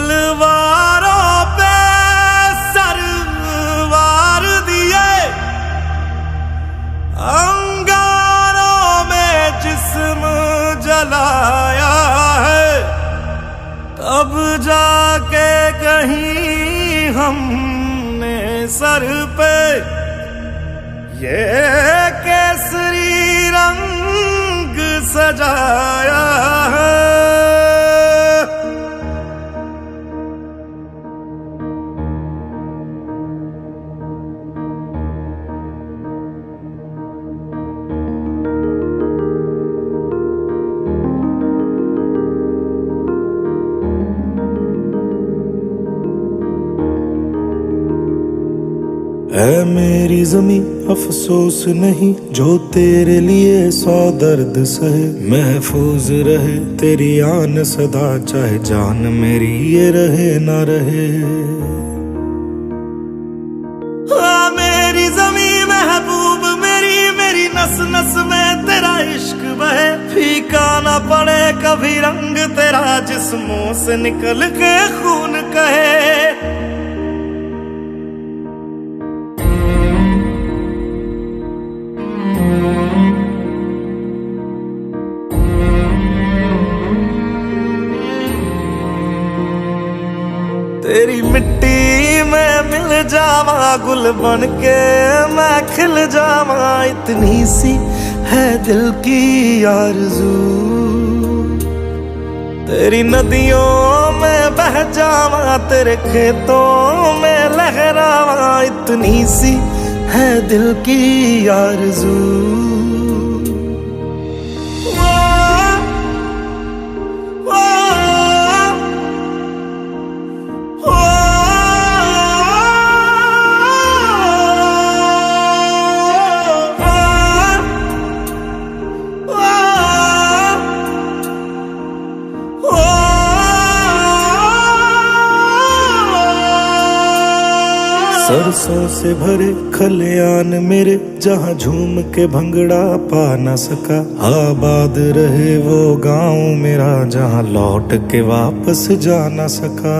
तलवारों पे सरवार दिए, अंगारों में जिस्म जलाया है, तब जाके कहीं हमने सर पे ये केसरी रंग सजाया है। है मेरी ज़मीं अफसोस नहीं जो तेरे लिए 100 दर्द सहे, महफूज रहे तेरी आन सदा चाहे जान मेरी ये रहे ना रहे। हाँ मेरी ज़मीं महबूब मेरी, मेरी नस नस में तेरा इश्क बहे, फीका ना पड़े कभी रंग तेरा जिस्मों से निकल के खून कहे। तेरी मिट्टी में मिल जावा गुल बन के मैं खिल जावा, इतनी सी है दिल की आरज़ू। तेरी नदियों में बह जावा तेरे खेतों में लहरावा, इतनी सी है दिल की आरज़ू। सरसों से भरे खलियान मेरे जहाँ झूम के भंगड़ा पा न सका, आबाद रहे वो गांव मेरा जहाँ लौट के वापस जा न सका।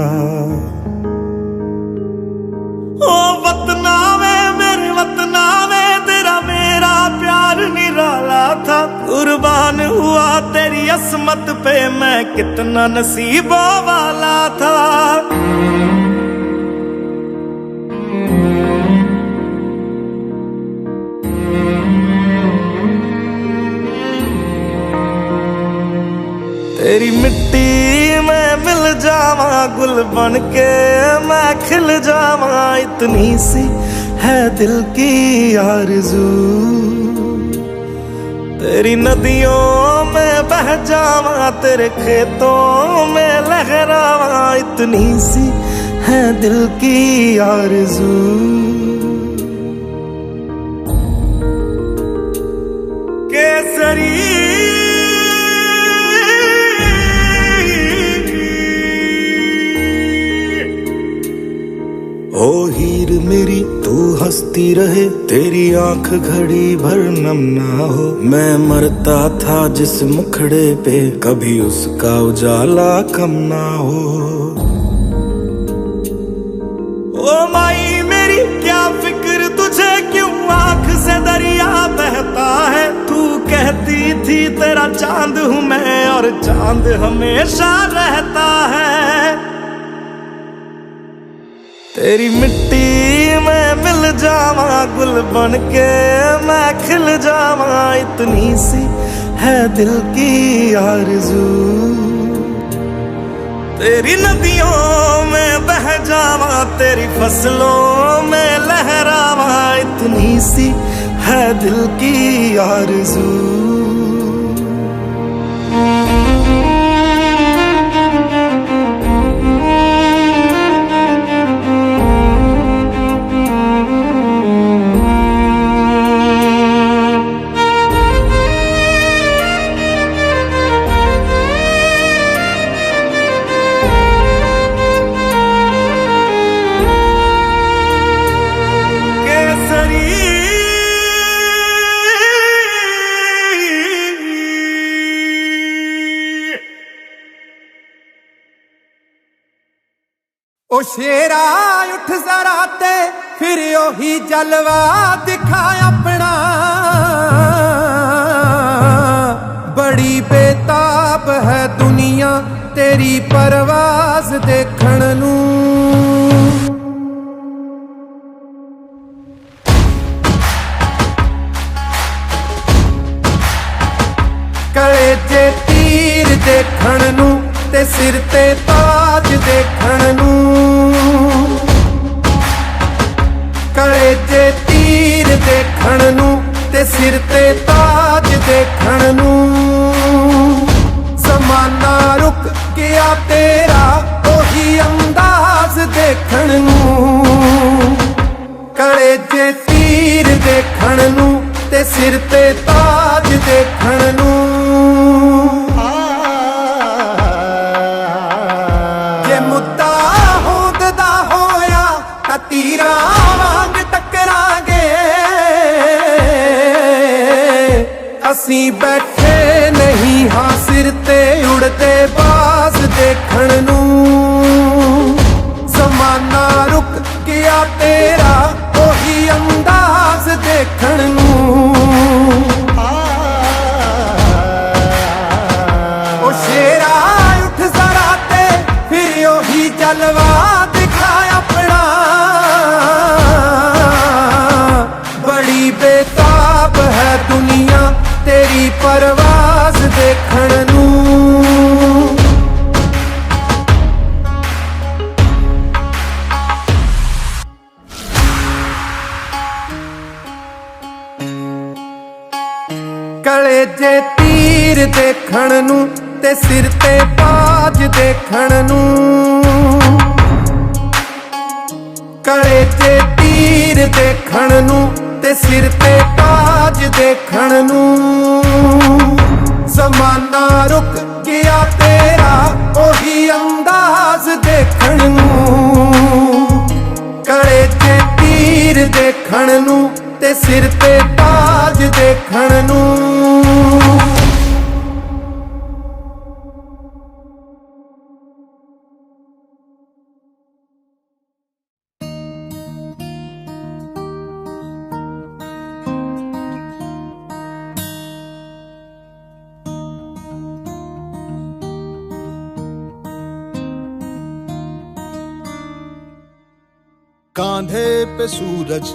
ओ वतना में मेरे वतना में तेरा मेरा प्यार निराला था, कुर्बान हुआ तेरी असमत पे मैं कितना नसीबों वाला था। तेरी मिट्टी में मिल जावा गुल बन के मैं खिल जावा, इतनी सी है दिल की आरज़ू। तेरी नदियों में बह जावा तेरे खेतों में लहरावा, इतनी सी है दिल की आरज़ू। केसरी ओ हीर मेरी तू हंसती रहे, तेरी आंख घड़ी भर नम ना हो, मैं मरता था जिस मुखड़े पे कभी उसका उजाला कम ना हो। ओ माई मेरी क्या फिक्र तुझे क्यों आंख से दरिया बहता है, तू कहती थी तेरा चांद हूँ मैं और चांद हमेशा रहता है। तेरी मिट्टी में मिल जावा गुल बन के मैं खिल जावा, इतनी सी है दिल की आरज़ू। तेरी नदियों में बह जावा तेरी फसलों में लहरावा, इतनी सी है दिल की आरज़ू। केसरी ओ शेरा उठ जरा ते फिर ओही जलवा दिखा अपना, बड़ी बेताब है दुनिया तेरी परवाज देखण नू। कले जे तीर देखण नू ते सिर ते ताज देखण नू, कले जे तीर देखण नू ते सिर ते ताज देखण नू। ज़माना रुक गया तेरा ओही अंदाज देखण नू, कले जे तीर देखण नू ते सिर ते ताज देखण नू। जे मुद्दा होंददा होया तां तीरां वांग टकरांगे, असीं बैठे नहीं हां सिर ते उड़दे बाज देखण नू। ज़माना रुक गया तेरा ओही अंदाज देखण नू। ओ शेरा उठ जरा ते फिर ओही जलवा दिखा अपना, बड़ी बेताब है दुनिया तेरी परवाज देखण नू। कले जे तीर देखण नू ते सिर ते ताज देखण नू, कले जे तीर देखण नू ते सिर ते ताज देखण नू। ज़माना रुक गया तेरा ओही अंदाज देखण नू, कले जे तीर देखण नू ते सिर ते ताज देखण नू। कांधे पे सूरज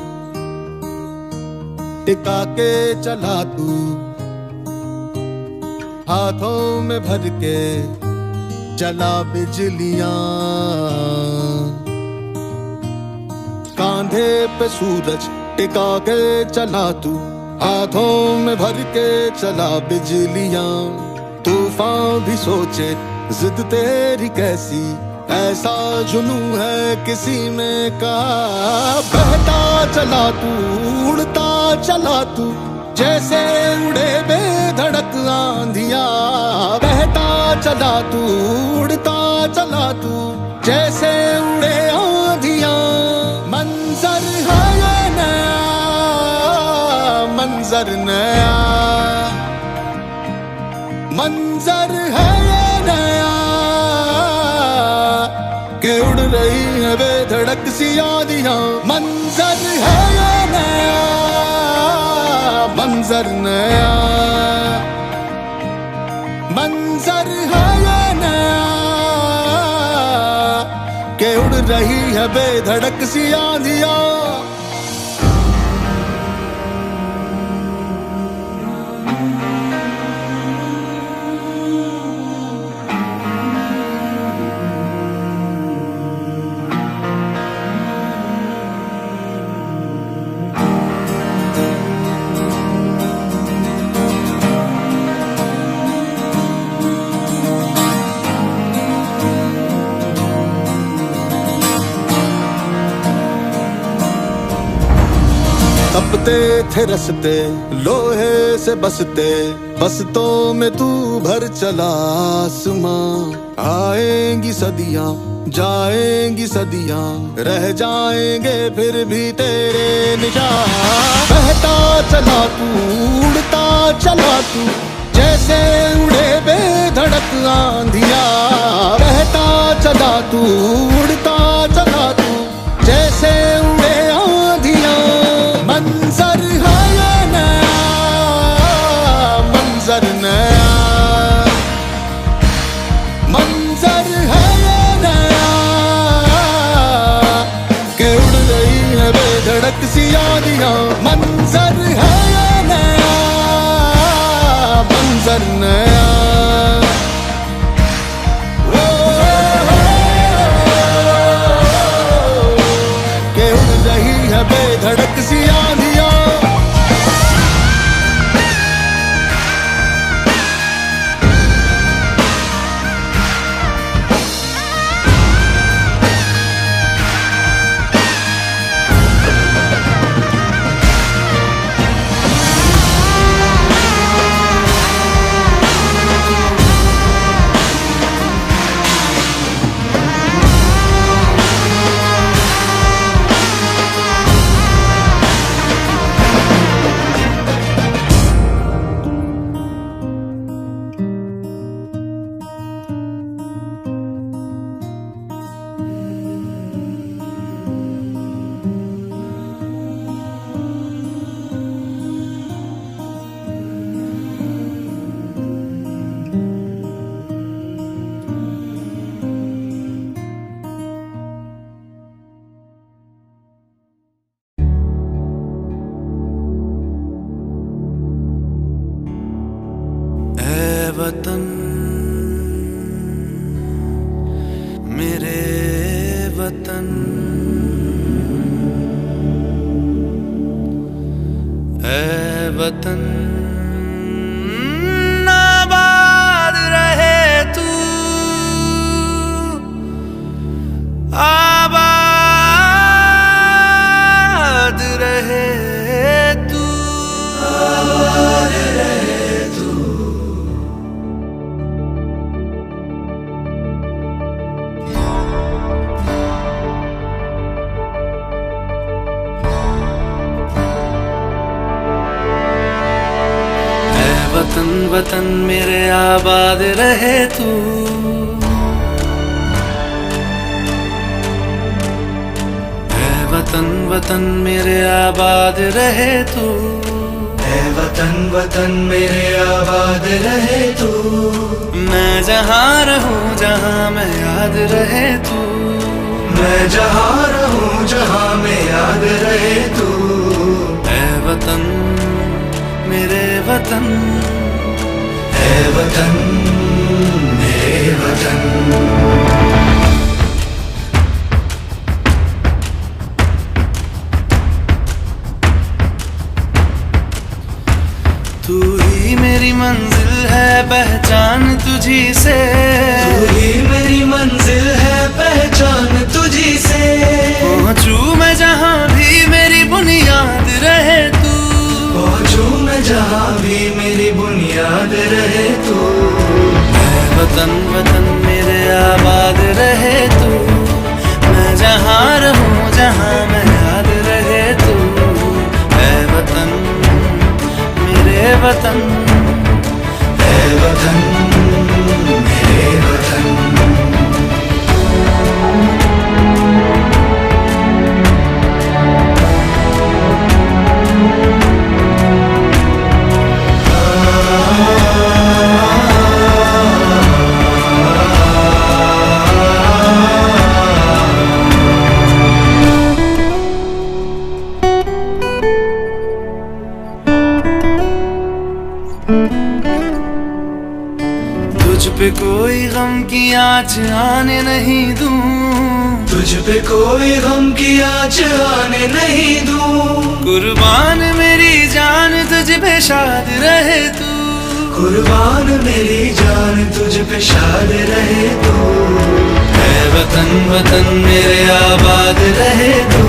टिका के चला तू, हाथों में भर के चला बिजलियां। कांधे पे सूरज टिका के चला तू, हाथों में भर के चला बिजलियां। तूफान भी सोचे जिद तेरी कैसी, ऐसा जुनू है किसी में का। बहता चला तू उड़ता चला तू, जैसे उड़े बेधड़क आंधियां। बहता चला तू उड़ता चला तू, जैसे उड़े आंधियां। मंजर है ये नया, मंजर नया, मंजर है ये नया, के उड़ रही है बेधड़क सी आंधियां। मंजर है ये नया, मंजर नया, मंजर है ये नया, के उड़ रही है बेधड़क सी आंधियां। तपते थे रस्ते लोहे से बसते, बसतों में तू भर चला आसमां। आएंगी सदियां जाएंगी सदियां, रह जाएंगे फिर भी तेरे निशान। बहता चला तू उड़ता चला तू, जैसे उड़े बेधड़क आंधियां। बहता चला तू, उड़ता चला तू, जैसे उड़े आंधियां। मंजर है ये नया, मंजर नया, मंजर है ये नया कि उड़ रही है बेधड़क सी आंधियां। मंजर है ये नया, मंजर नया। कि उड़ रही है बेधड़क सी आंधियां। वतन मेरे वतन, ऐ वतन आबाद रहे तू, आबाद रहे तू, आबाद रहे तू। वतन वतन मेरे आबाद रहे तू, ऐ वतन वतन मेरे आबाद रहे तू, ऐ वतन वतन मेरे आबाद रहे तू। मैं जहाँ रहूं जहाँ मैं याद रहे तू, मैं जहाँ रहूं जहाँ मैं याद रहे तू। ऐ वतन मेरे वतन, ऐ वतन मेरे वतन। तू ही मेरी मंजिल है पहचान तुझी से, तू ही मेरी मंजिल है पहचान तुझी से। पहुंचू मैं जहाँ भी मेरी बुनियाद रहे तू, पहुंचू मैं जहाँ भी मेरी बुनियाद रहे तू। ऐ वतन वतन मेरे आबाद रहे तू, मैं जहाँ रहूं जहाँ मैं याद रहे तू। ऐ वतन मेरे वतन, ऐ वतन मेरे वतन। तुझ पे कोई गम की आँच आने नहीं दूं, तुझ पे कोई गम की आँच आने नहीं दूं। कुर्बान मेरी जान तुझ पे शाद रहे तू, कुर्बान मेरी जान तुझ पे शाद रहे तू। ऐ वतन वतन मेरे आबाद रहे तू,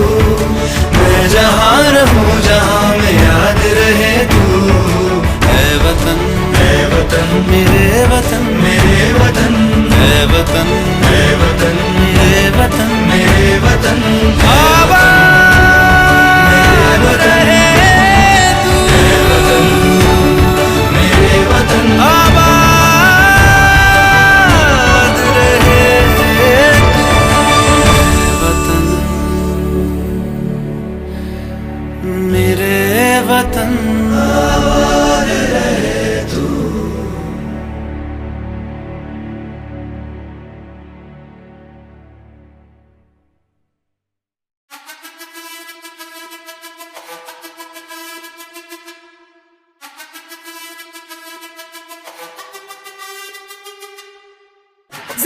मैं जहाँ रहूं जहाँ मैं याद रहे तू। ऐ वतन मेरे वतन, मेरे वतन, ऐ वतन मेरे वतन, मेरे वतन। आबाद रहे तू, मेरे वतन, मेरे वतन। आबाद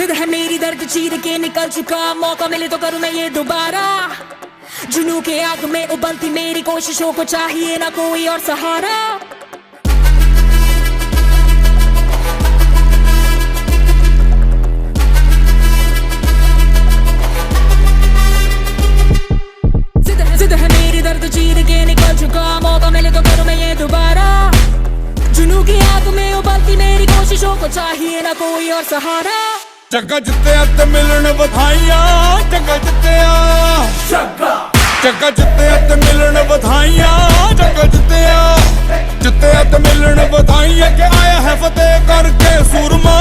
जिद है मेरी दर्द चीर के निकल चुका, मौका मिले तो करूं मैं ये दोबारा। जुनू के आग में उबलती मेरी कोशिशों को चाहिए ना कोई और सहारा। जिद है मेरी दर्द चीर के निकल चुका, मौका मिले तो करूं मैं ये दोबारा। जुनू की आग में उबलती मेरी कोशिशों को चाहिए ना कोई और सहारा। जग्गा जित्तिया ते मिलन बधाइयां, जग्गा जित्तिया, जग्गा जित्तिया ते मिलन बधाइयां, जग्गा जित्तिया, जित्तिया ते मिलन बधाइयां के आया है फतेह करके सूरमा।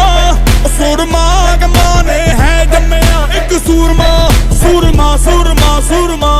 सूरमा के माने है जम्मिया एक सूरमा, सूरमा सूरमा सूरमा।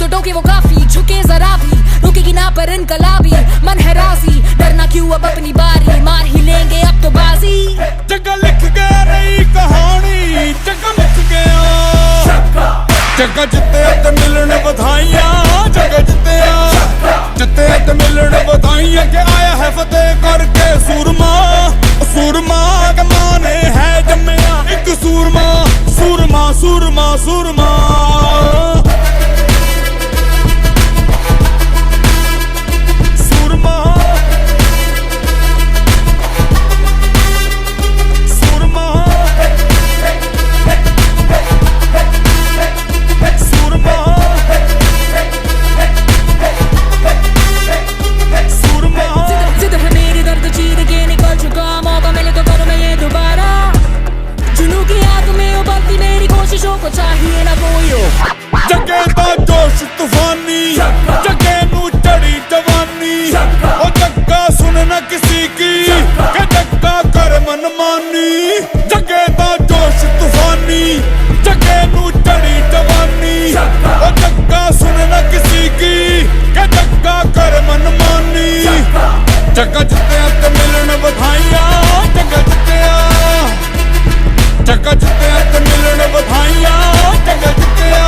टोके वो काफी झुके जरा भी, रुकेगी ना पर इनकलाबी। मन है राजी, डरना क्यों अब अपनी बारी, मार ही लेंगे अब तो बाजी। जग्गा लिख गया नई कहानी, जग्गा लिख गया। जग्गा जित्तिया ते मिलन बधाइयां, जग्गा जित्तिया, जित्तिया ते मिलन बधाइयां के आया है फतेह करके सूरमा। सूरमा के माने है जम्मिया एक सूरमा, सूरमा सूरमा सूरमा। को चाहिए ना कोई जगे दा जोश तूफानी, जगे नू चढ़ी जवानी। ओ जग्गा सुन न किसी की, के जग्गा कर मनमानी। जगे दा जोश तूफानी, जगे नू चढ़ी जवानी। ओ जग्गा सुन न किसी की, के जग्गा कर मनमानी। जग्गा जित्तिया ते मिलन बधाइयां, जग्गा जित्तिया, जग्गा जित्तिया ते मिलन बधाइयां, जग्गा जित्तिया।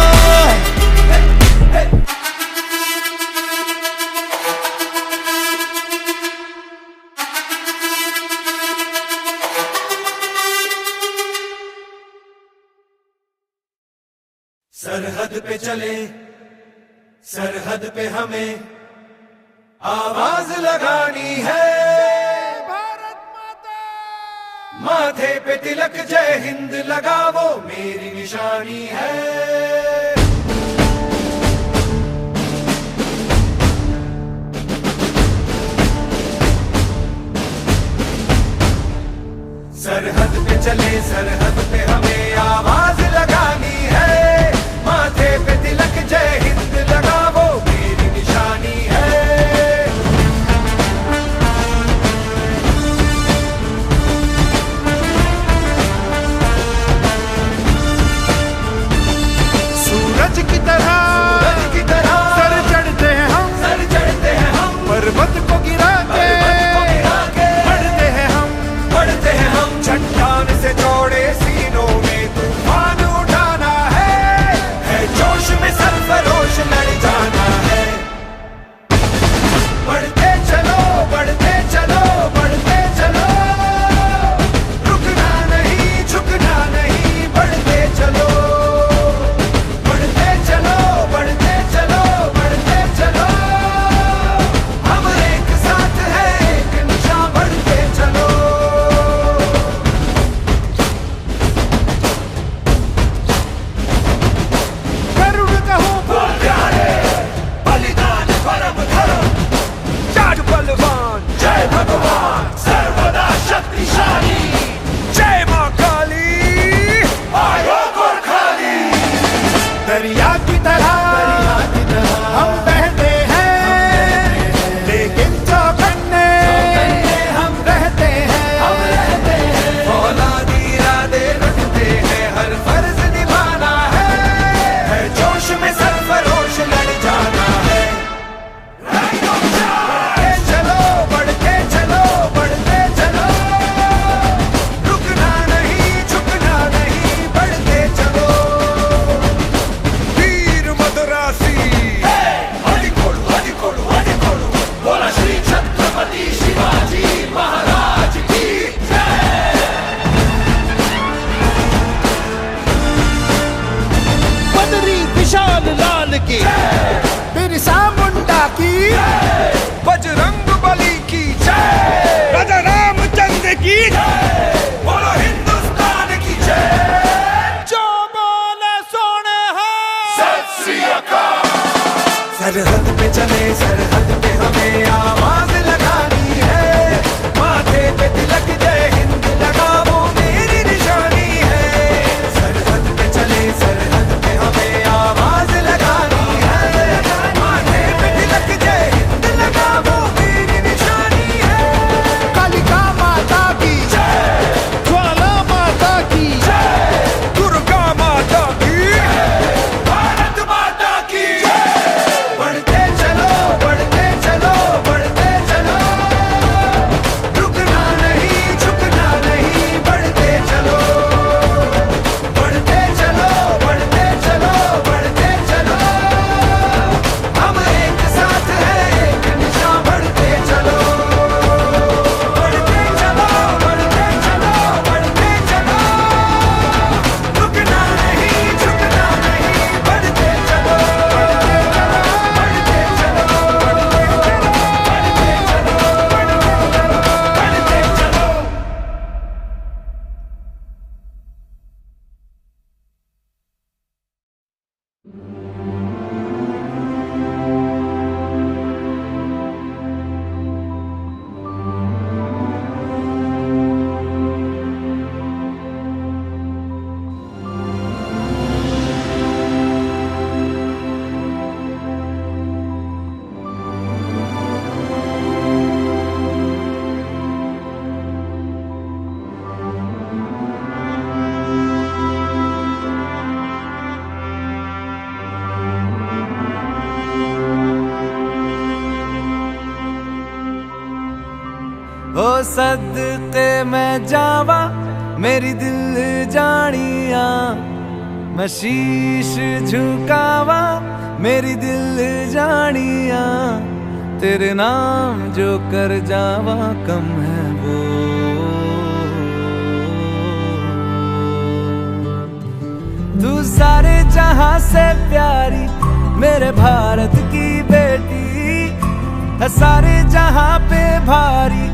सरहद पे चले, सरहद पे हमें आवाज लगानी है। माथे पे तिलक जय हिंद लगावो मेरी निशानी है। सरहद पे चले, सरहद पे हमें आवाज लगानी है। माथे पे तिलक जय हिंद लगावो मेरी निशानी है। सरहद पे चले सरहद पे हमें आवाज लगानी है, माथे पे तिलक जय हिंद लगा वो मेरी निशानी है। सरहद पे चले सरहद पे हमें आवाज लगानी है, माथे पे तिलक जय हिंद लगा वो मेरी निशानी है। कालिका माता की जय, ज्वाला माता की जय, दुर्गा माता की, भारत माता की जय। बढ़ते चलो बढ़ते चलो बढ़ते चलो, रुकना नहीं झुकना नहीं, बढ़ते चलो बढ़ते चलो बढ़ते चलो बढ़ते चलो, हम एक साथ हैं एक निशान, बढ़ते चलो बढ़ते चलो बढ़ते चलो बढ़ते चलो, रुकना नहीं झुकना नहीं, बढ़ते चलो बढ़ते चलो बढ़ते चलो बढ़ते चलो। ओ सदके मैं जावा मेरी दिल जानिया, मैं शीश झुकावा मेरी दिल जानिया, तेरे नाम जो कर जावा कम है वो। तू सारे जहां से प्यारी मेरे भारत की बेटी है, सारे जहां पे भारी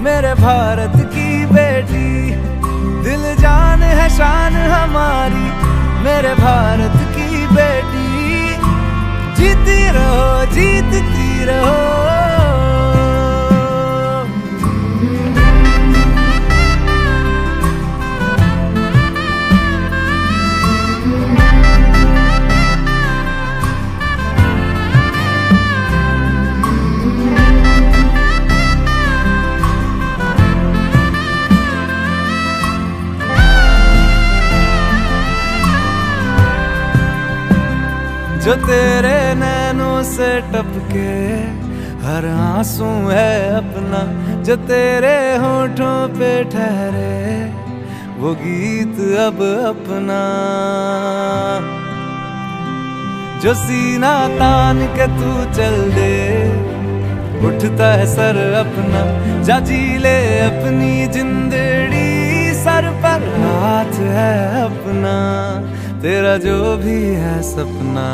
मेरे भारत की बेटी, दिल जान है शान हमारी मेरे भारत की बेटी, जीती रहो जीतती रहो। जो तेरे नैनों से टपके हर आंसू है अपना, जो तेरे होठों पे ठहरे वो गीत अब अपना, जो सीना तान के तू चल दे उठता है सर अपना, जा जी ले अपनी जिंदड़ी सर पर हाथ है अपना, तेरा जो भी है सपना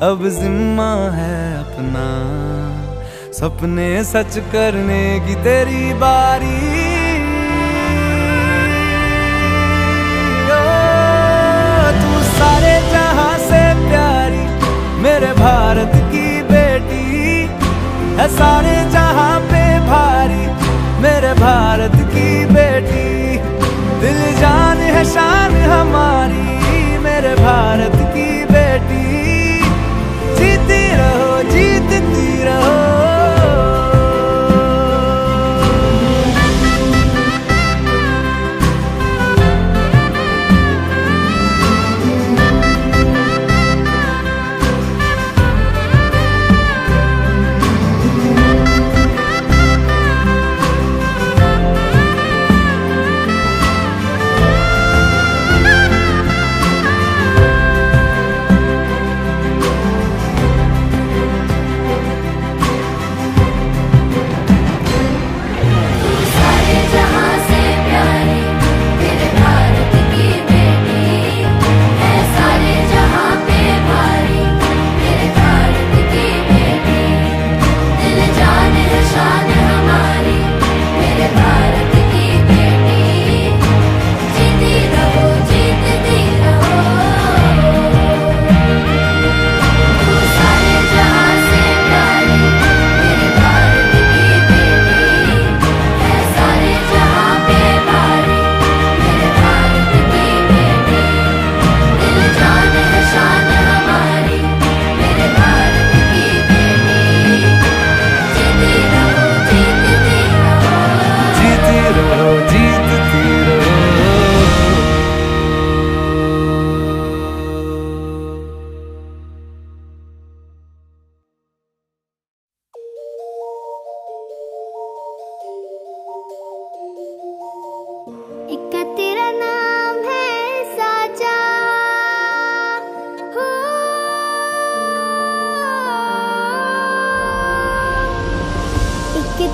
अब जिम्मा है अपना, सपने सच करने की तेरी बारी। ओ, तू सारे जहां से प्यारी मेरे भारत की बेटी है, सारे जहां पे भारी मेरे भारत की बेटी, दिल जान है शान हमारी मेरे भारत की बेटी, जीती रहो जीतती रहो।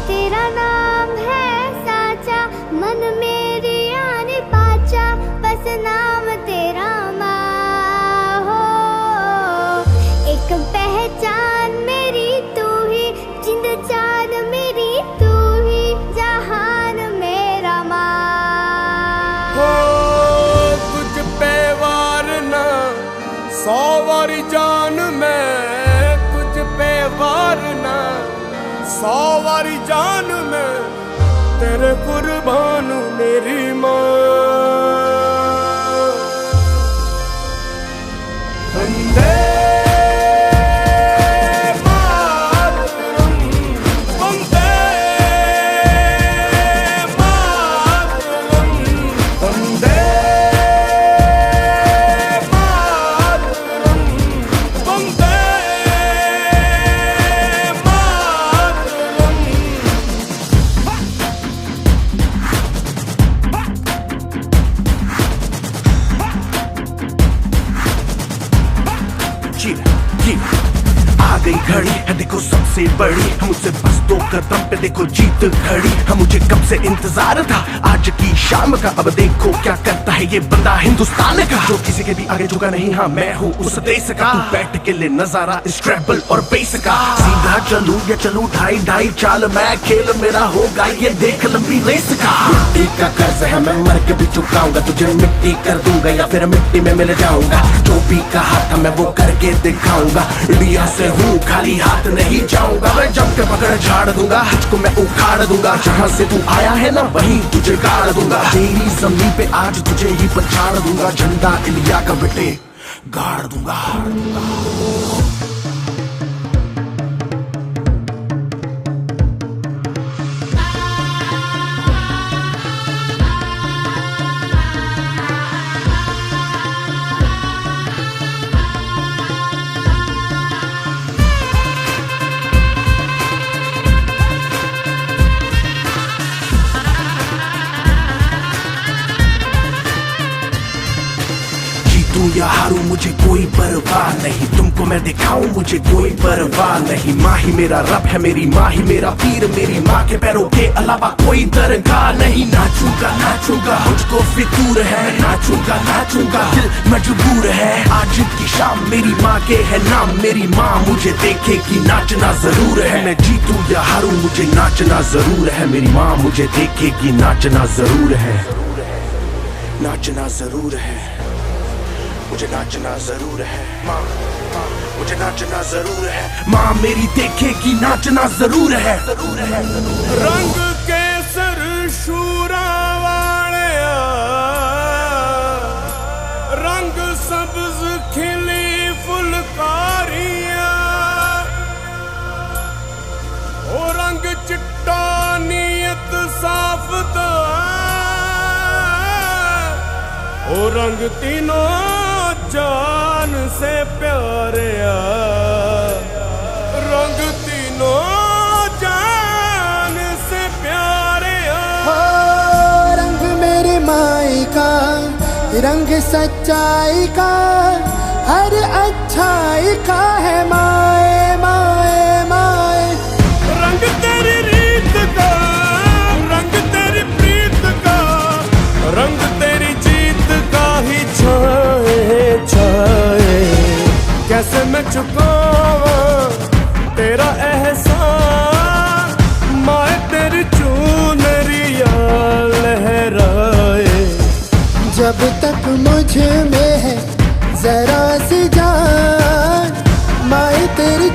तेरा नाम है साचा, मन मेरी आने पाचा, बस नाम तेरा माँ हो। एक पहचान मेरी तू ही, जिंद जान मेरी तू ही, जहान मेरा माँ हो। तुझ पे वारना 100 वारी जान मैं, तुझ पे वारना 100 वारी जान मैं, तेरे कुर्बान मेरी माँ। वंदे मातरम, वंदे मातरम, वंदे मातरम, वंदे मातरम। आ गई घड़ी है देखो सबसे बड़ी, हम मुझसे बस 2 कदम पे देखो जीत खड़ी। हम मुझे कब से इंतजार था आज की शाम का, अब देखो क्या करता है ये बंदा हिंदुस्तान का, जो किसी के भी आगे झुका नहीं। हाँ मैं हूँ उस देश का, तू बैठ के ले नजारा इस ट्रैवल और बेस का। सीधा चलूं या चलूं ढाई ढाई चाल, मैं खेल मेरा होगा ये देख लंबी रेस का। मिट्टी का कर्ज है मैं मर के भी चुकाऊंगा, तुझे मिट्टी कर दूंगा या फिर मिट्टी में मिल जाऊंगा। जो भी कहा था मैं वो करके दिखाऊंगा, इंडिया से हूँ खाली हाथ नहीं जाऊंगा। मैं जब के पकड़ झाड़ दूंगा, तुझको मैं उखाड़ दूंगा, जहाँ से तू आया है ना वहीं तुझे गाड़ दूंगा। तेरी जमीन पे आज तुझे ही पछाड़ दूंगा, झंडा इंडिया का बेटे गाड़ दूंगा। जीतूं या हारूं मुझे कोई परवाह नहीं, तुमको मैं दिखाऊं मुझे कोई परवाह नहीं। माँ ही मेरा रब है, मेरी माँ ही मेरा पीर, मेरी माँ के पैरों के अलावा कोई दरगाह नहीं। नाचूंगा नाचूंगा मुझको फितूर है, नाचूंगा नाचूंगा दिल मजबूर है। आज की शाम मेरी माँ के है नाम, मेरी माँ मुझे देखेगी नाचना जरूर है। मैं जीतूं या हारूं मुझे नाचना जरूर है, मेरी माँ मुझे देखेगी नाचना जरूर है। नाचना जरूर है, मुझे नाचना जरूर है। माँ मुझे नाचना जरूर है, माँ मेरी देखेगी नाचना जरूर है। रंग केसर शूरा वालिया, रंग सब्ज खिली फुलकारियां, ओ रंग चिट्टा नीयत साफ दा, ओ रंग तीनों जान से प्यारे, रंग तीनों जान से प्यारे। हो रंग मेरी माई का, रंग सच्चाई का, हर अच्छाई का है माए माए माए। रंग तेरी रीत का, रंग तेरी प्रीत का, रंग तेरी जीत का ही छाए छाए। कैसे मैं चुकावा तेरा एहसान, माए तेरी चुनरिया लहराए। जब तक मुझ में है जरा सी जान, माए तेरी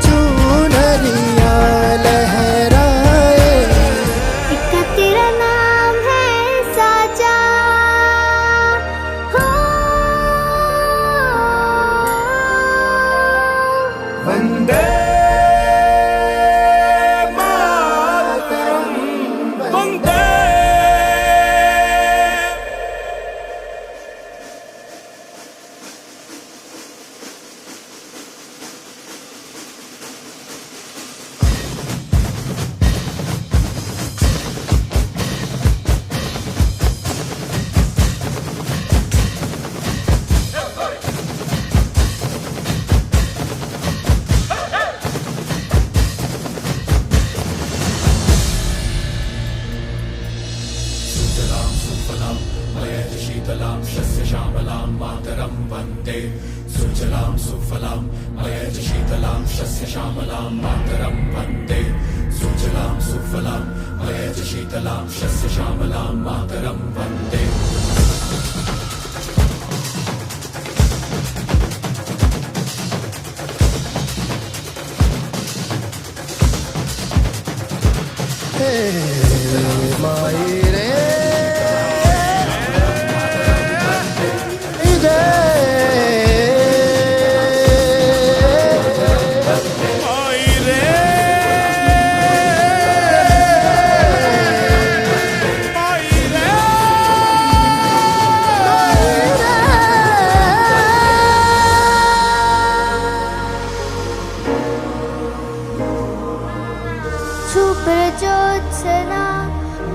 सुप्रजोत्सना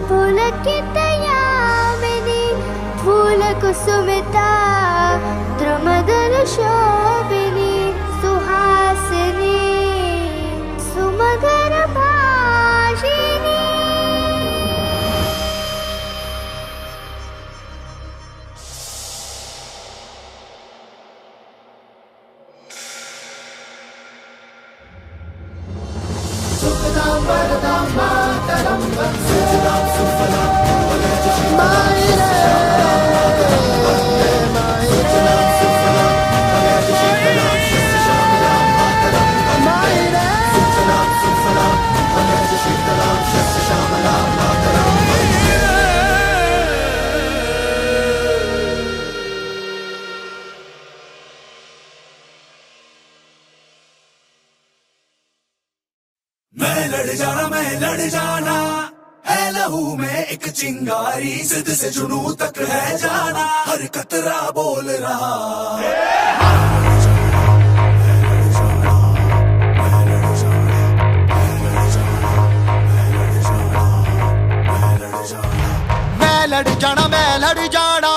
पुलकितयामिनी फूलकुसुमिता द्रुमदलशोभिनी सुहासिनी सुमधुरभाषिणी। मैं लड़ जाना है लहू में एक चिंगारी, जिद से जुनू तक है जाना, हर कतरा बोल रहा। मैं लड़ जाना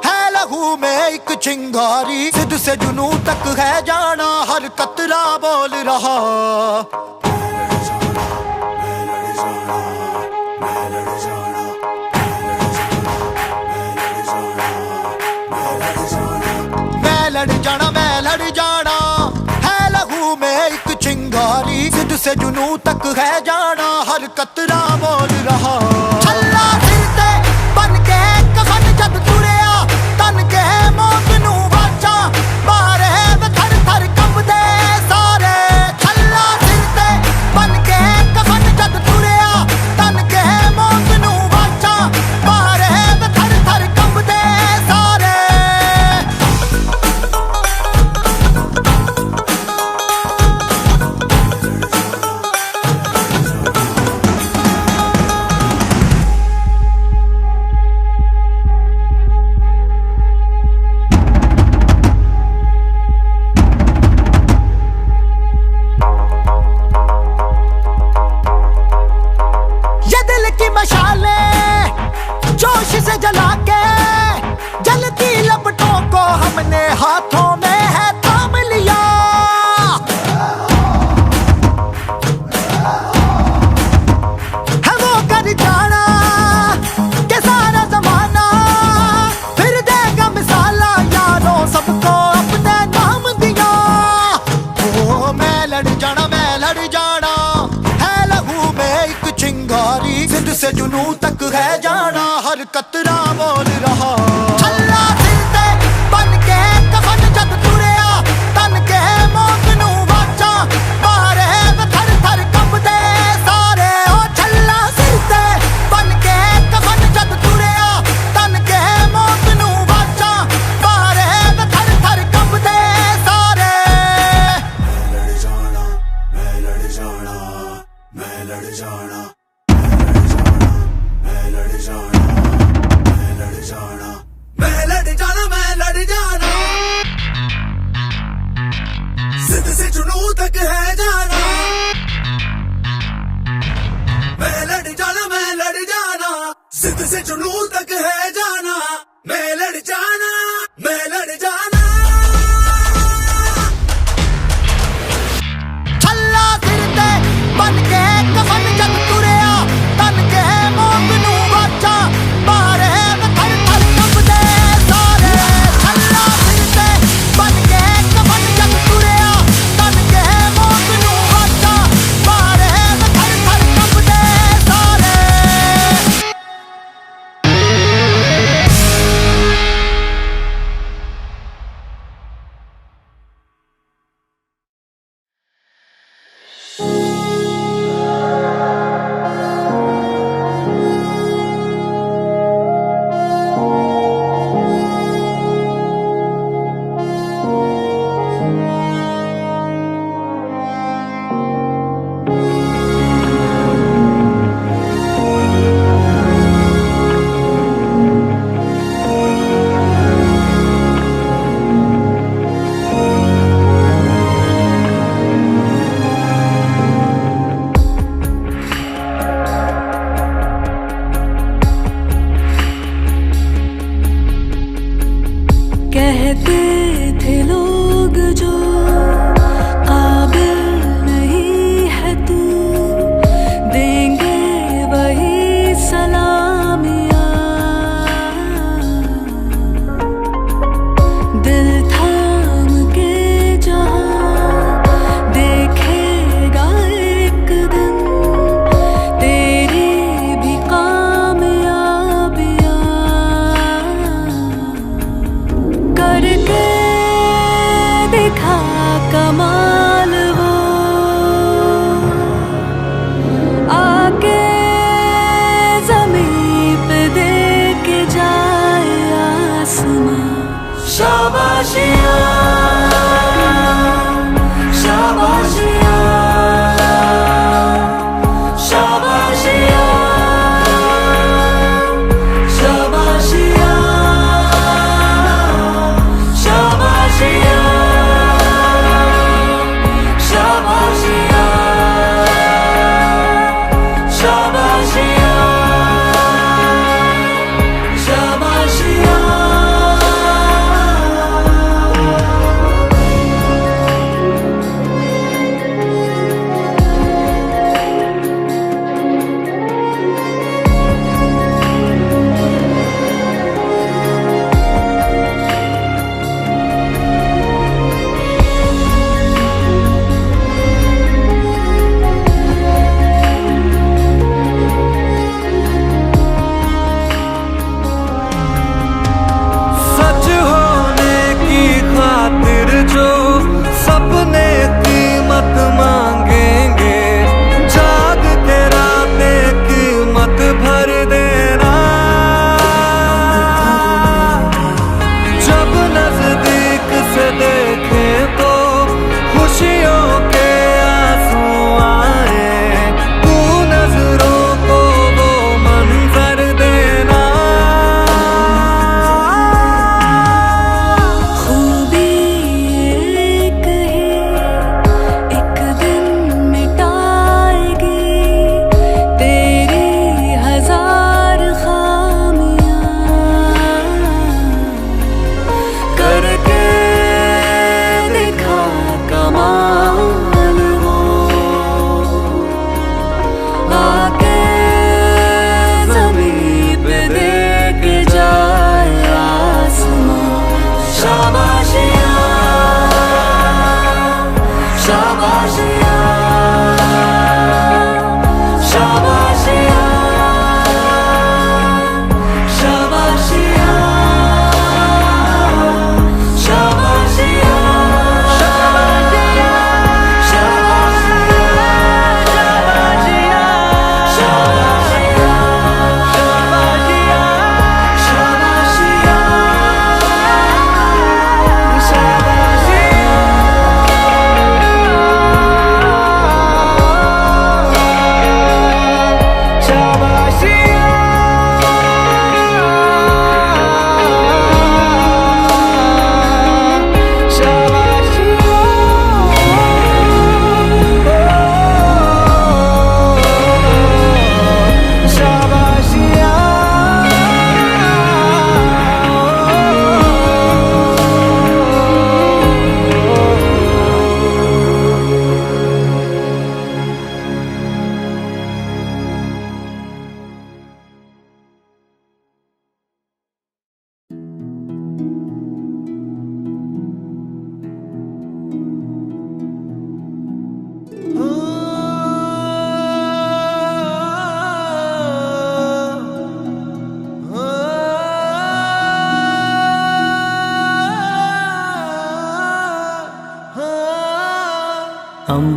है लहू में एक चिंगारी, जिद से जुनू तक है जाना, हर कतरा बोल रहा। मैं लड़ जाना है लहू में एक चिंगारी, जिद से जुनू तक है जाना, हर कतरा बोल रहा। छल्ला सिर ते बन के कफन जद तुरिया, तन के मौत नू वाचा, मारे थर थर कंबदे सारे। छल्ला सिर ते बन के कफन जद तुरिया, तन के मौत नू वाचा, मारे थर थर कंबदे सारे। जोश से जला के जलती लपटों को हमने हाथों में है थाम लिया। है वो कर जाना के सारा जमाना फिर देगा मिसाला, यारों सबको अपने नाम दिया। ओ मैं लड़ जाना है लहू में एक चिंगारी, जिद से जुनू तक है जाना, हर कतरा बोल रहा। छल्ला सिर ते बन के कफन जद तुरिया, तन के मौत नू वाचा, मारे थर थर कंबदे सारे। ओ छल्ला सिर ते बन के कफन जद तुरिया, तन के मौत नू वाचा, मारे थर थर कंबदे सारे। मैं लड़ जाना मैं लड़ जाना मैं लड़ जाना मैं लड़ जाना मैं लड़ जाना मैं लड़ जाना, जिद से जुनू तक है जाना। मैं लड़ जाना जिद से जुनू तक है जाना। मैं लड़ जाना मैं लड़ जाना। छल्ला सिर ते बन के कफन जद तुरिया, तन के मौत नू वाचा, मारे थर थर कंबदे सारे। छल्ला सिर ते बन के कफन जद तुरिया, तन के मौत नू वाचा,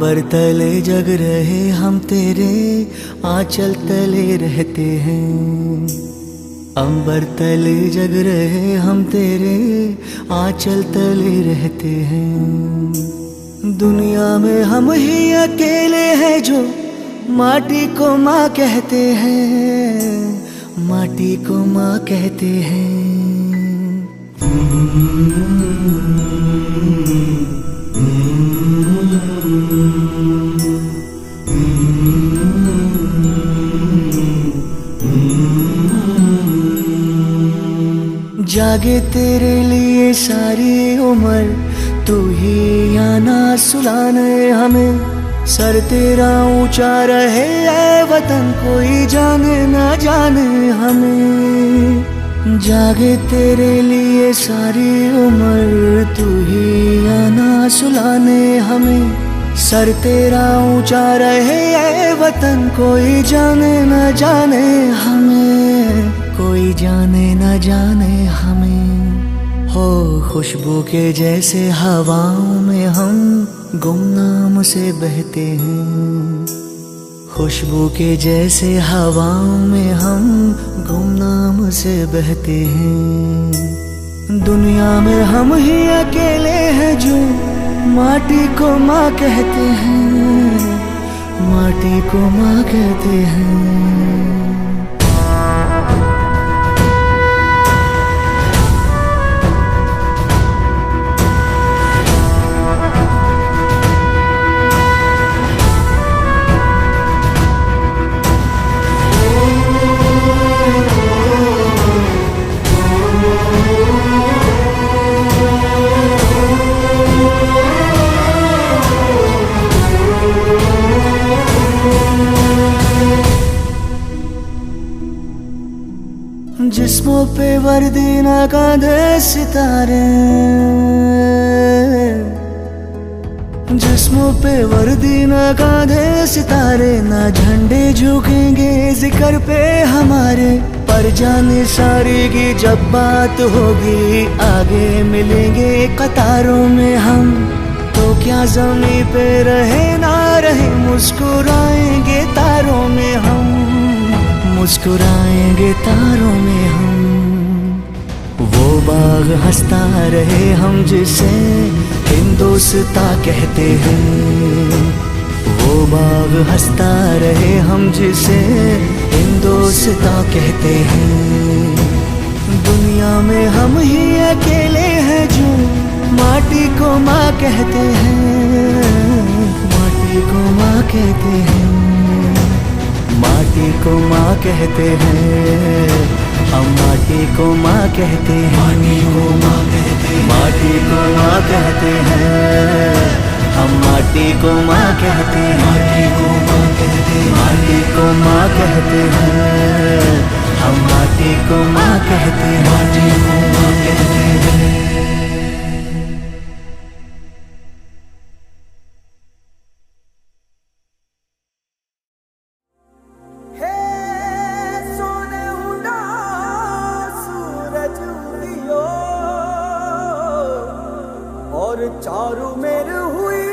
अंबर तले जग रहे हम तेरे आंचल तले रहते हैं। अंबर तले जग रहे हम तेरे आंचल तले रहते हैं। दुनिया में हम ही अकेले हैं जो माटी को माँ कहते हैं, माटी को माँ कहते हैं। जागे तेरे लिए सारी उम्र, तू ही आना सुलाने हमें। सर तेरा ऊंचा रहे ऐ वतन, कोई जाने ना जाने हमें। जागे तेरे लिए सारी उम्र, तू ही आना सुलाने हमें। सर तेरा ऊंचा रहे ऐ वतन, कोई जाने ना जाने हमें, कोई जाने ना जाने हमें। हो खुशबू के जैसे हवाओं में हम गुमनाम से बहते हैं। खुशबू के जैसे हवाओं में हम गुमनाम से बहते हैं। दुनिया में हम ही अकेले हैं जो माटी को माँ कहते हैं, माटी को माँ कहते हैं। जिस्मों पे वर्दी ना कांधे सितारे, जिस्मों पे वर्दी ना कांधे सितारे। ना झंडे झुकेंगे जिक्र पे हमारे, पर जाने सारी की जब बात होगी आगे मिलेंगे कतारों में हम। तो क्या ज़मीं पे रहे ना रहे मुस्कुराएंगे तारों में हम, मुस्कुराएंगे तारों में हम। वो बाग हंसता रहे हम जिसे हिंदोस्तां कहते हैं। वो बाग हंसता रहे हम जिसे हिंदोस्तां कहते हैं। दुनिया में हम ही अकेले हैं जो माटी को माँ कहते हैं, माटी को माँ कहते हैं। माटी को माँ कहते हैं, हम माटी को माँ कहते हैं। माटी को माँ कहते हैं, माटी को माँ कहते हैं। हम माटी को माँ कहते हैं, माटी को माँ कहते हैं। माटी को माँ कहते हैं, हम माटी को माँ कहते हैं। माटी को माँ कहते हैं। चारू मेर हुई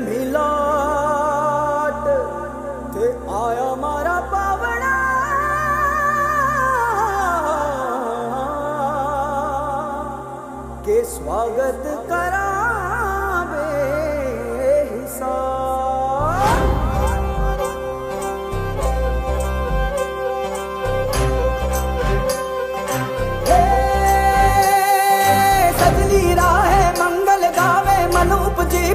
मिलाट ते आया मारा पावना के स्वागत करा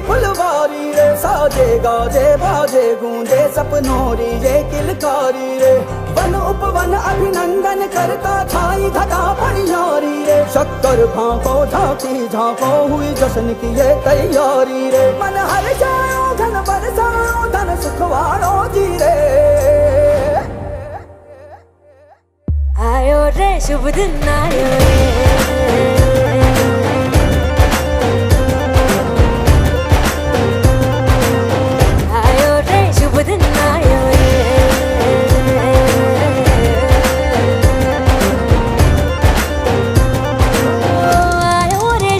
फुलवारी रे। साजे गाजे बाजे गूंजे सपनोरी ये किलकारी रे। वन उपवन अभिनंदन करता छाई घटा परियारी रे। शक्कर भांको झांकी झांको हुई जश्न की ये तैयारी रे। मन हर जाओ धन बरसाओ धन सुखवारो जी रे। आयो रे शुभ दिन आयो रे।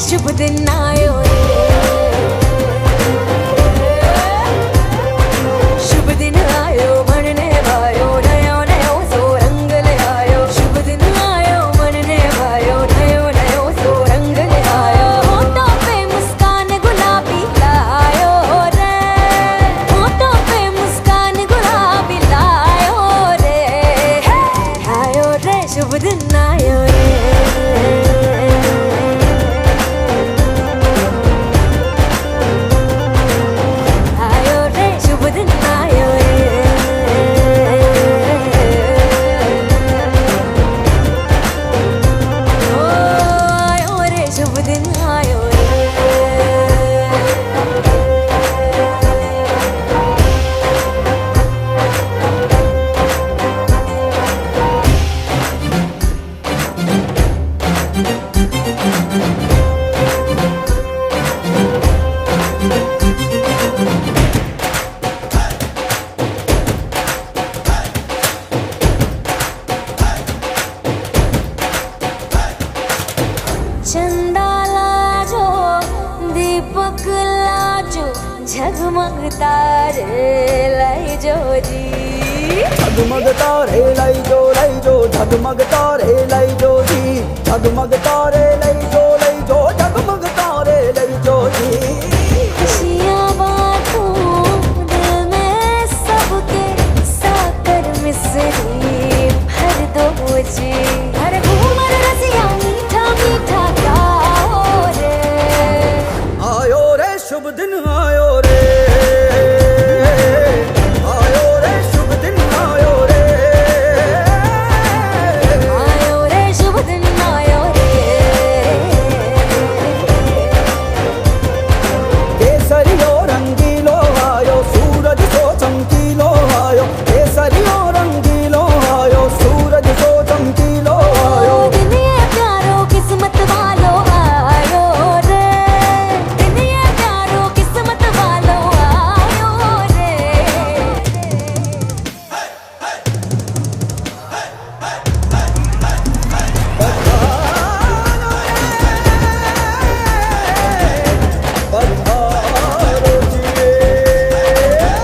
शुभ दिन आयो रे। जो जी झगमग तारे लाई जो झगमग तारे लाई जो जी झगमग तारे लाई जो झगमग तारे लाई जो जी खुशियाँ बांटूं दिल में सबके साकर मिसरी भर दो जी हर घूमर रसिया मीठा मीठा गाओ रे आयो रे शुभ दिन आयो रे आयो रे शुभ दिन आयो रे आयो रे शुभ दिन आयो रे केसरियो रंगीलो आयो सूरज सो चमकीलो आयो केसरियो रंगीलो आयो सूरज सो चमकीलो आयो दिन ये प्यारो किस्मत वालो आयो रे दिन ये प्यारो किस्मत वालो आयो रे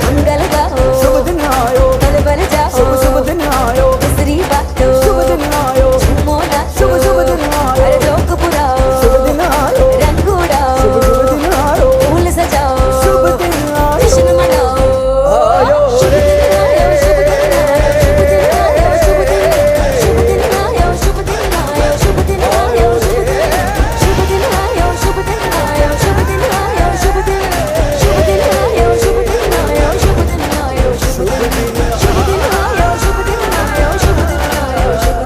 मंगल गाओ शुभ दिन आयो बल बल जाओ शुभ दिन आयो दूसरी बातों शुभ दिन आयो झूमो नाचो शुभ दिन आयो हर जोक पुराओ शुभ दिन आयो रंग उड़ाओ शुभ दिन आयो फूल सजाओ शुभ दिन आयो जश्न मनाओ आयो शुभ दिन आयो शुभ दिन आयो शुभ दिन आयो शुभ दिन आयो शुभ दिन आयो शुभ दिन आयो शुभ दिन आयो शुभ दिन आयो शुभ दिन आयो शुभ दिन आयो शुभ दिन आयो शुभ दिन आयो शुभ दिन आयो शुभ दिन आयो शुभ दिन आयो शुभ दिन आयो शुभ दिन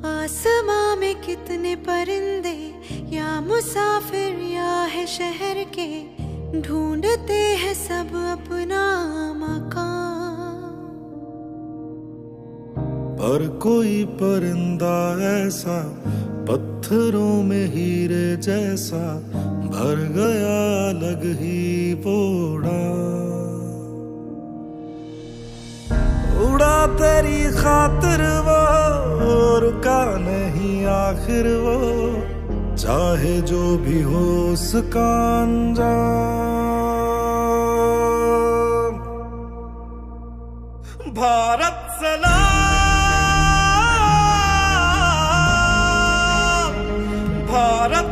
आसमां में कितने परिंदे या मुसाफिर या है शहर के ढूंढते हैं सब अपना मकान पर कोई परिंदा ऐसा पत्थरों में हीरे जैसा भर गया अलग ही बोड़ा उड़ा तेरी खातिर वो रुका नहीं आखिर वो चाहे जो भी हो उसका अंजाम भारत सलाम भारत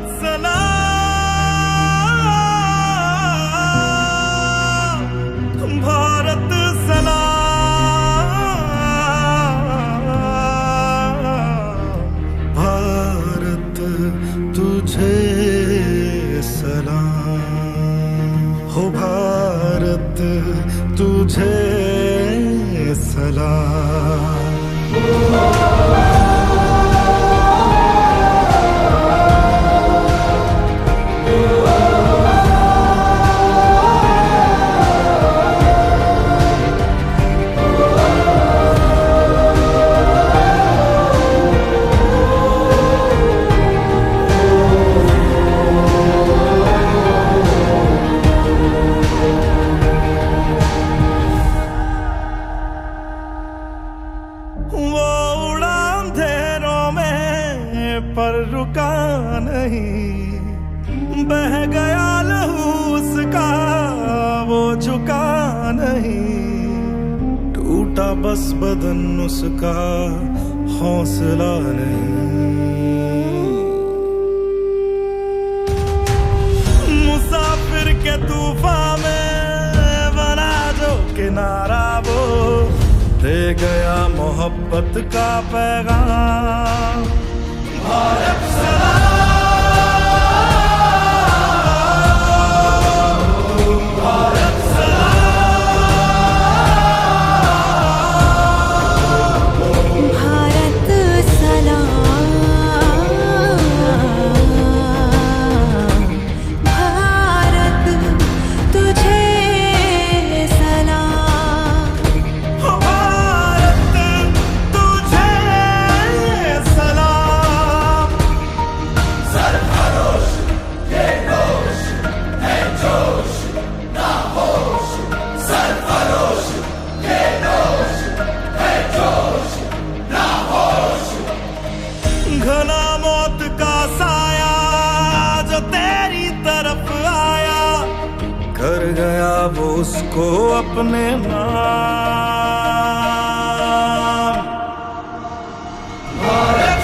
सलाम भारत सलाम भारत तुझे सलाम हो भारत तुझे सलाम वो उड़ा अंधेरों में पर रुका नहीं बह गया लहू उसका वो झुका नहीं टूटा बस बदन उसका हौसला नहीं मुसाफिर के तूफान में बना जो किनारा वो दे गया मोहब्बत का पैगाम भारत सलाम भारत सलाम भारत सलाम भारत वो उसको अपने नाम। भारत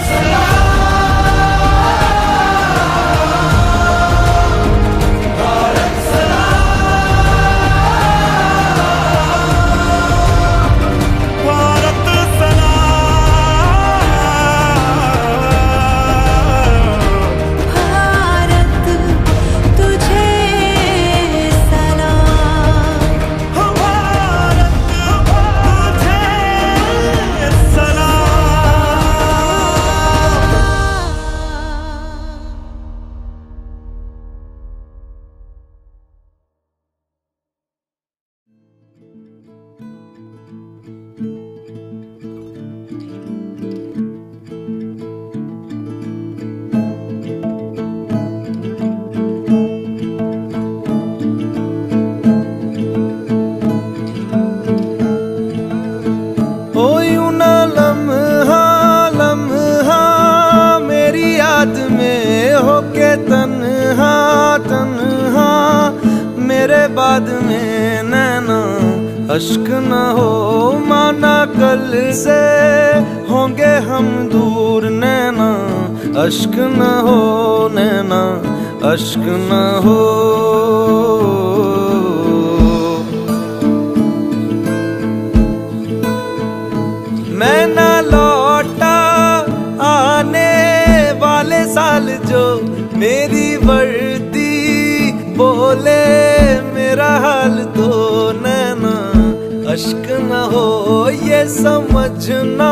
बाद में नैना अश्क न हो माना कल से होंगे हम दूर नैना अश्क न हो नैना अश्क न हो। मैं न लौटा आने वाले साल जो मेरी वर्दी बोले मेरा हाल तो नैना अश्क न हो ये समझना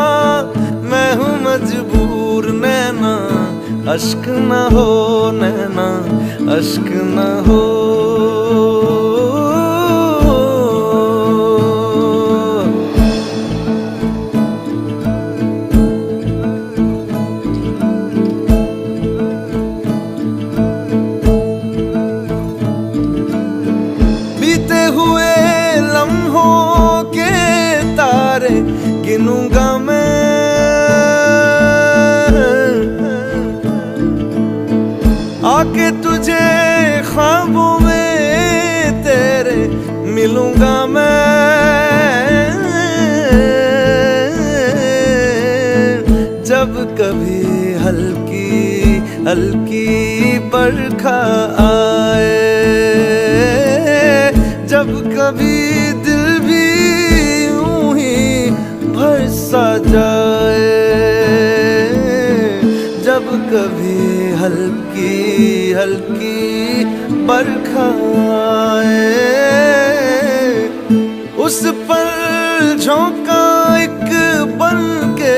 मैं हूँ मजबूर नैना अश्क न हो नैना अश्क न हो। गिनूंगा मैं आके तुझे ख्वाबों में तेरे मिलूंगा मैं। जब कभी हल्की हल्की बरखा आए जब कभी दिल भी सा जाए जब कभी हल्की हल्की बरखा आए उस पर झोंका एक बन के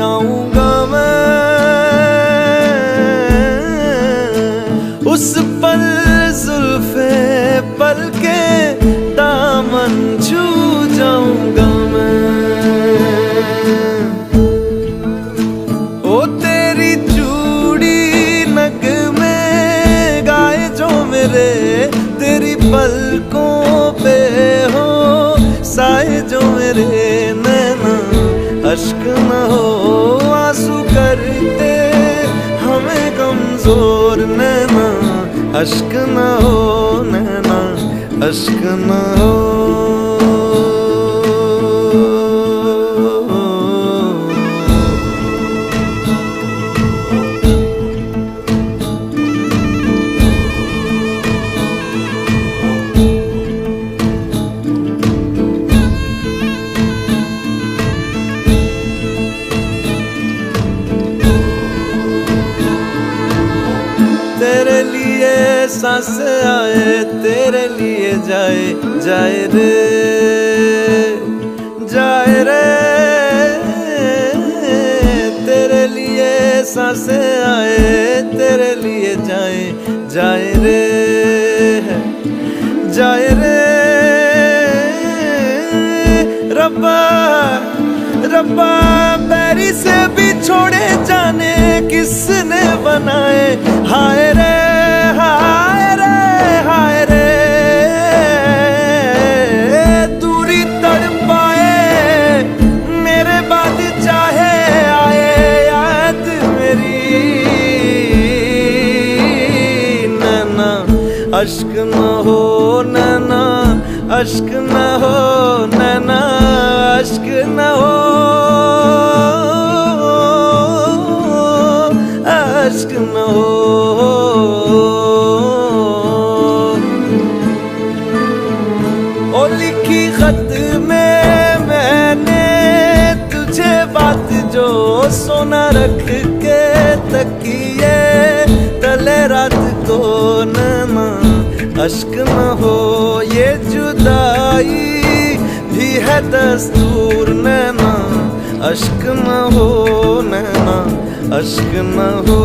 आऊंगा मैं। उस पर जुल्फे पल के दामन छू जाऊंगा मैं। तेरी पलकों पे हो साए जो मेरे नैना अश्क न हो आंसू करते हमें कमजोर नैना अश्क न हो नैना अश्क न हो। तेरे लिए सांस आए तेरे लिए जाए जाए रे जाए रे तेरे लिए सांस आए तेरे लिए जाए जाए रे जाए रे। रब्बा रब्बा बैरी से भी छोड़े जाने किसने बनाए हाय रे हाय रे हाय रे। दूरी तड़पाए मेरे बाद चाहे आए याद मेरी नैना अश्क न हो नैना अश्क न हो नैना अश्क न हो अश्क न हो ओ लिखी खत में मैंने तुझे बात जो सोना रख के तकिए तले रात को नैना अश्क न हो ये जुदाई भी है दस्तूर नैना अश्क न हो नैना अश्क न हो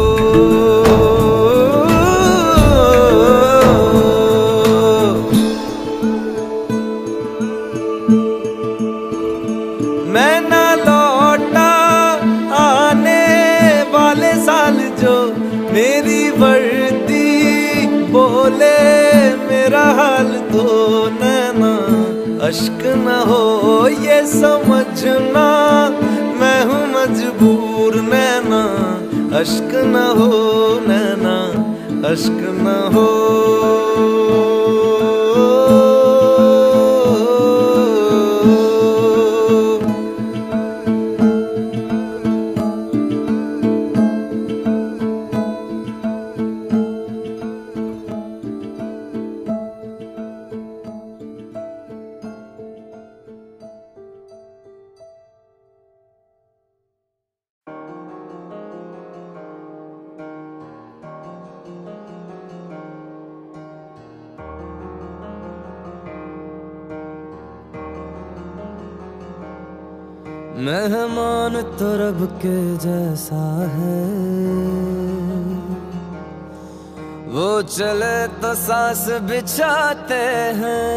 मैं ना लौटा आने वाले साल जो मेरी वर्दी बोले मेरा हाल तो नैना अश्क न हो ये समझना मैं हूँ मजबूर नैना अश्क न हो नैना अश्क न हो मेहमान तो रब के जैसा है वो चले तो सांस बिछाते हैं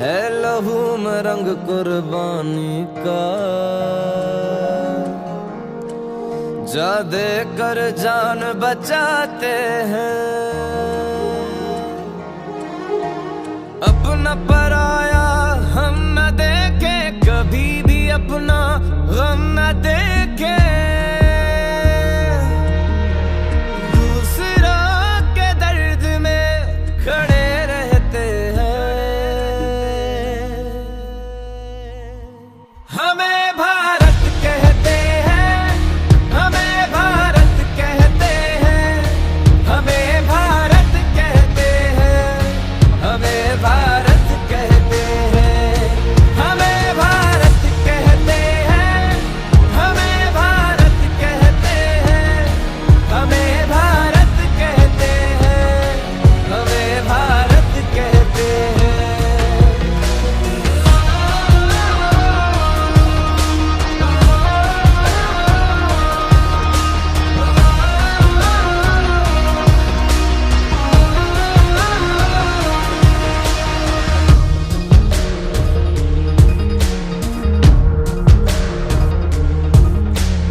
है लहू में रंग कुर्बानी का जा दे कर जान बचाते हैं अपना पराया हम न देखे कभी भी अपना गम न देखे दूसरा के दर्द में खड़े रहते हैं हमें भारत कहते हैं हमें भारत कहते हैं हमें भारत कहते हैं हमें भारत कहते हैं हमें भारत कहते हैं हमें भारत कहते हैं हमें भारत कहते हैं हमें भारत कहते हैं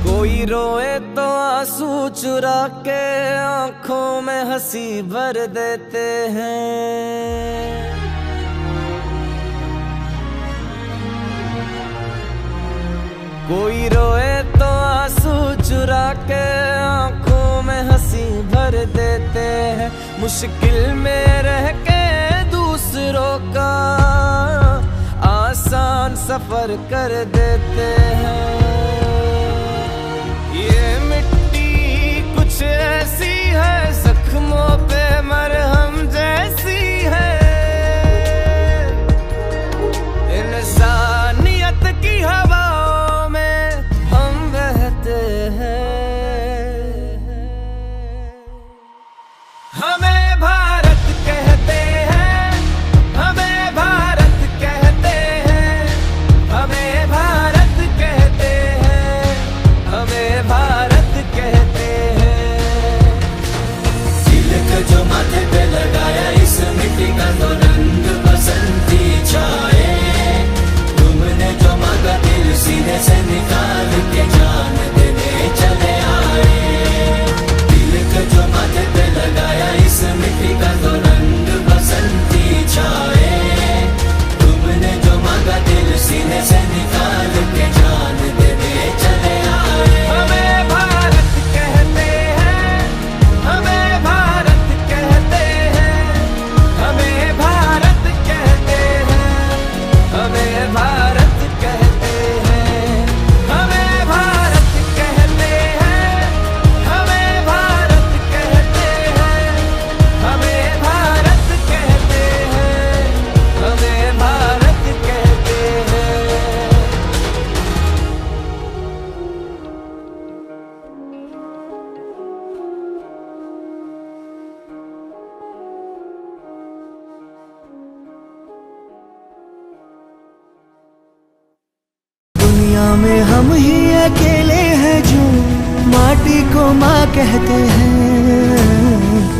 कोई रोए तो आंसू चुरा के आंखों में हंसी भर देते हैं कोई रोए तो आंसू चुरा के आंखों में हंसी भर देते हैं मुश्किल में रह के दूसरों का आसान सफर कर देते हैं ये मिट्टी कुछ ऐसी है जख्मों पे मरहम जैसी है इंसानियत की हवाओं में हम बहते हैं हमें भारत कहते हैं हमें भारत कहते हैं हमें भारत कहते हैं हमें भारत कहते हैं तिलक जो माथे पे लगाया इस मिट्टी का तो रंग बसंती छाए तुमने जो मांगा दिल सीने से निकाल के जान देने चले आए तिलक जो माथे पे लगाया इस में हम ही अकेले हैं जो माटी को माँ कहते हैं,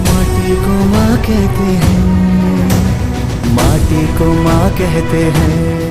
माटी को माँ कहते हैं, माटी को माँ कहते हैं।